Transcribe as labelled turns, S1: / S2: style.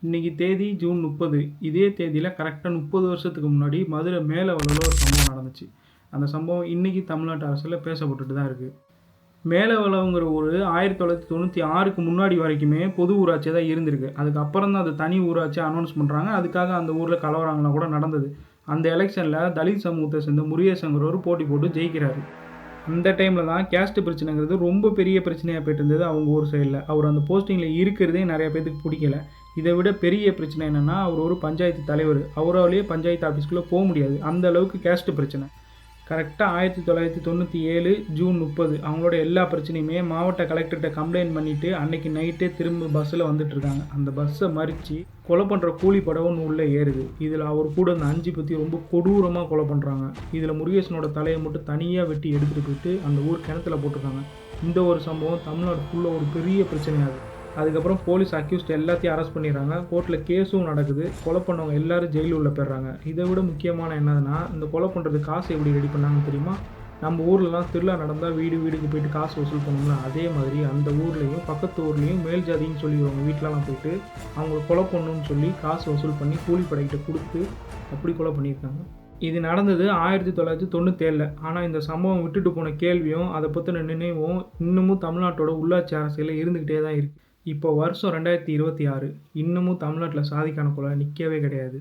S1: இன்னைக்கு தேதி ஜூன் 30. இதே தேதியில கரெக்ட்டா 30 வருஷத்துக்கு முன்னாடி மதுரை மேலவளவுல ஒரு சம்பவம் நடந்துச்சு. அந்த சம்பவம் இன்னைக்கு தமிழ்நாட்டு அரசுல பேசப்பட்டுட்டு தான் இருக்கு. மேலவளவுங்கிற ஊரு 1996க்கு முன்னாடி வரைக்குமே பொது ஊராட்சியா தான் இருந்திருக்கு. அதுக்கப்புறம் தான் அது தனி ஊராட்சியா அனௌன்ஸ் பண்றாங்க. அதுக்காக அந்த ஊர்ல கலவரங்கள்லாம் கூட நடந்தது. அந்த எலெக்ஷன்ல தலித் சமூகத்த சேர்ந்த முருகேசன்கிறவரு போட்டி போட்டு ஜெயிக்கிறாரு. அந்த டைம்ல தான் கேஸ்ட் பிரச்சனைங்கிறது ரொம்ப பெரிய பிரச்சனையா போயிட்டு இருந்தது அவங்க ஊர் சைடுல. அவர் அந்த போஸ்டிங்ல இருக்கிறதே நெறைய பேத்துக்கு புடிக்கல. இத விட பெரிய பிரச்சனை என்னன்னா, அவர் ஒரு பஞ்சாயத்து தலைவரு. அவராலயே பஞ்சாயத்து ஆஃபீஸ்க்குள்ள முடியாது. அந்த அளவுக்கு கேஸ்ட் பிரச்சனை. கரெக்ட்டா 1997 ஜூன் 30 அவங்களோட எல்லா பிரச்சனையுமே மாவட்ட கலெக்டர்ட்ட கம்ப்ளைண்ட் பண்ணிட்டு, அன்னைக்கு நைட்டே திரும்ப பஸ்ஸில வந்துட்டுருக்காங்க. அந்த பஸ்ஸ மறிச்சு கொலை பண்ற கூலிப்படை ஒண்ணு உள்ள ஏறுது. இதில அவர் கூட இருந்த 5 பேத்தையும் ரொம்ப கொடூரமா கொலை பண்றாங்க. இதில முருகேசனோட தலைய மட்டும் தனியா வெட்டி எடுத்துட்டு போயிட்டு அந்த ஊர் கிணத்துல போட்டுருக்காங்க. இந்த ஒரு சம்பவம் தமிழ்நாடு ஃபுல்லா ஒரு பெரிய பிரச்சனையாகுது. அதுக்கப்புறம் போலீஸ் அக்யூஸ்ட் எல்லாத்தையும் அரெஸ்ட் பண்ணிடுறாங்க. கோர்ட்ல கேஸும் நடக்குது. கொலை பண்ணவங்க எல்லாரும் ஜெயில் உள்ள போயிடுறாங்க. இதை விட முக்கியமான என்னதுன்னா, இந்த கொலை பண்ணுறதுக்கு காசு எப்படி ரெடி பண்ணாங்கன்னு தெரியுமா? நம்ம ஊர்லலாம் திருவிழா நடந்தால் வீடு வீடுக்கு போயிட்டு காசு வசூல் பண்ணுவோம்ல, அதே மாதிரி அந்த ஊர்லேயும் பக்கத்து ஊர்லேயும் மேல் ஜாதின்னு சொல்லிடுவாங்க. வீட்டிலலாம் போயிட்டு அவங்கள கொலை பண்ணணும்னு சொல்லி காசு வசூல் பண்ணி கூலிப்படைக்கிட்ட கொடுத்து அப்படி கொலை பண்ணியிருக்காங்க. இது நடந்தது 1997ல. ஆனால் இந்த சம்பவம் விட்டுட்டு போன கேள்வியும் அதை பற்றின நினைவும் இன்னமும் தமிழ்நாட்டோட உள்ளாட்சி அரசியலில் இருந்துக்கிட்டே தான் இருக்குது. இப்போ வருஷம் 2026. இன்னமும் தமிழ்நாட்டில் சாதிக்கான கொலை நிற்கவே கிடையாது.